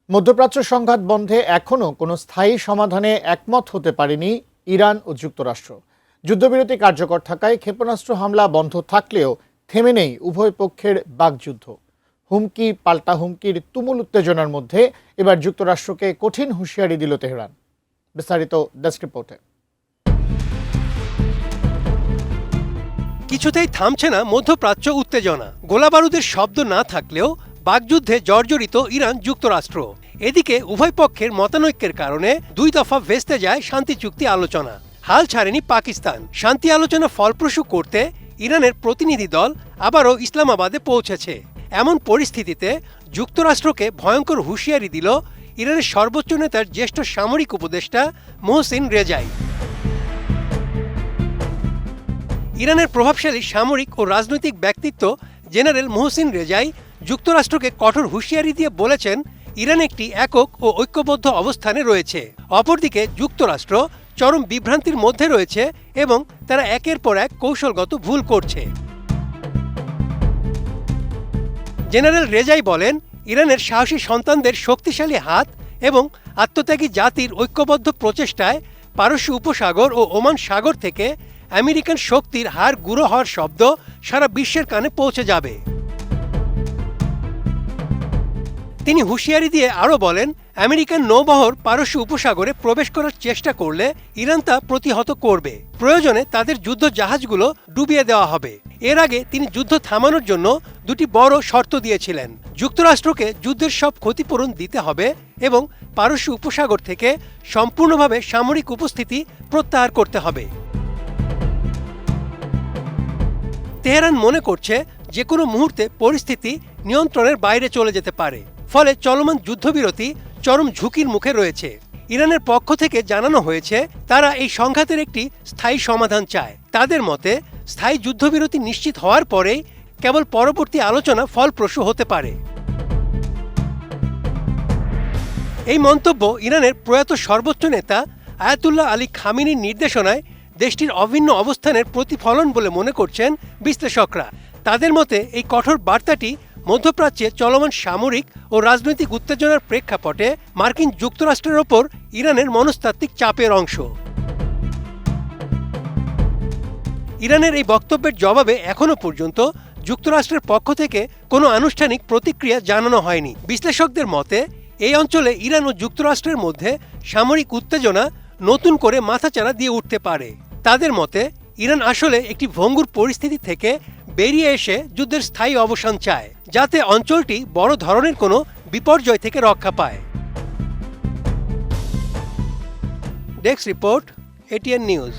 মধ্যপ্রাচ্য সংঘাত বন্ধে এখনও কোনো স্থায়ী সমাধানে একমত হতে পারেনি ইরান ও যুক্তরাষ্ট্র। যুদ্ধবিরতি কার্যকর থাকায় ক্ষেপণাস্ত্র হামলা বন্ধ থাকলেও থেমে নেই উভয় পক্ষের বাকযুদ্ধ। হুমকি পাল্টা হুমকির তুমুল উত্তেজনার মধ্যে এবার যুক্তরাষ্ট্রকে কঠিন হুঁশিয়ারি দিল তেহরান। বিস্তারিত ডেস্ক রিপোর্টে। কিছুতেই থামছে না মধ্যপ্রাচ্য উত্তেজনা। গোলাবারুদের শব্দ না থাকলেও বাকযুদ্ধে জর্জরিত ইরান যুক্তরাষ্ট্র। এদিকে উভয় পক্ষের মতানৈক্যের কারণে দুই দফা ভেস্তে যায় শান্তি চুক্তি আলোচনা। হাল ছাড়েনি পাকিস্তান। শান্তি আলোচনা ফলপ্রসূ করতে ইরানের প্রতিনিধি দল আবারও ইসলামাবাদে পৌঁছেছে। এমন পরিস্থিতিতে যুক্তরাষ্ট্রকে ভয়ঙ্কর হুঁশিয়ারি দিল ইরানের সর্বোচ্চ নেতার জ্যেষ্ঠ সামরিক উপদেষ্টা মোহসিন রেজাই। ইরানের প্রভাবশালী সামরিক ও রাজনৈতিক ব্যক্তিত্ব জেনারেল মোহসিন রেজাই যুক্তরাষ্ট্রকে কঠোর হুঁশিয়ারি দিয়ে বলেছেন, ইরান একটি একক ও ঐক্যবদ্ধ অবস্থানে রয়েছে। অপরদিকে যুক্তরাষ্ট্র চরম বিভ্রান্তির মধ্যে রয়েছে এবং তারা একের পর এক কৌশলগত ভুল করছে। জেনারেল রেজাই বলেন, ইরানের সাহসী সন্তানদের শক্তিশালী হাত এবং আত্মত্যাগী জাতির ঐক্যবদ্ধ প্রচেষ্টায় পারস্য উপসাগর ও ওমান সাগর থেকে আমেরিকান শক্তির হাড় গুঁড়ো হওয়ার শব্দ সারা বিশ্বের কানে পৌঁছে যাবে। তিনি হুঁশিয়ারি দিয়ে আরও বলেন, আমেরিকান নৌবহর পারস্য উপসাগরে প্রবেশ করার চেষ্টা করলে ইরান তা প্রতিহত করবে। প্রয়োজনে তাদের যুদ্ধ জাহাজগুলো ডুবিয়ে দেওয়া হবে। এর আগে তিনি যুদ্ধ থামানোর জন্য দুটি বড় শর্ত দিয়েছিলেন। যুক্তরাষ্ট্রকে যুদ্ধের সব ক্ষতিপূরণ দিতে হবে এবং পারস্য উপসাগর থেকে সম্পূর্ণভাবে সামরিক উপস্থিতি প্রত্যাহার করতে হবে। তেহরান মনে করছে যে কোনো মুহূর্তে পরিস্থিতি নিয়ন্ত্রণের বাইরে চলে যেতে পারে। ফলে চলমান যুদ্ধবিরতি চরম ঝুঁকির মুখে রয়েছে। ইরানের পক্ষ থেকে জানানো হয়েছে তারা এই সংঘাতের একটি স্থায়ী সমাধান চায়। তাদের মতে স্থায়ী যুদ্ধবিরতি নিশ্চিত হওয়ার পরেই কেবল পরবর্তী আলোচনা ফলপ্রসূ হতে পারে। এই মন্তব্য ইরানের প্রয়াত সর্বোচ্চ নেতা আয়াতুল্লাহ আলী খামেনির নির্দেশনায় দেশটির অভিন্ন অবস্থানের প্রতিফলন বলে মনে করছেন বিশ্লেষকরা। তাদের মতে এই কঠোর বার্তাটি মধ্যপ্রাচ্যে চলমান সামরিক ও রাজনৈতিক উত্তেজনার প্রেক্ষাপটে মার্কিন যুক্তরাষ্ট্রের ওপর ইরানের মনস্তাত্ত্বিক চাপের অংশ। ইরানের এই বক্তব্যের জবাবে এখনও পর্যন্ত যুক্তরাষ্ট্রের পক্ষ থেকে কোনো আনুষ্ঠানিক প্রতিক্রিয়া জানানো হয়নি। বিশ্লেষকদের মতে এই অঞ্চলে ইরান ও যুক্তরাষ্ট্রের মধ্যে সামরিক উত্তেজনা নতুন করে মাথাচাড়া দিয়ে উঠতে পারে। তাদের মতে ইরান আসলে একটি ভঙ্গুর পরিস্থিতি থেকে বেরিয়ে এসে যুদ্ধের স্থায়ী অবসান চায়, যাতে অঞ্চলটি বড় ধরনের কোনো বিপর্যয় থেকে রক্ষা পায়। Desk report, ATN news.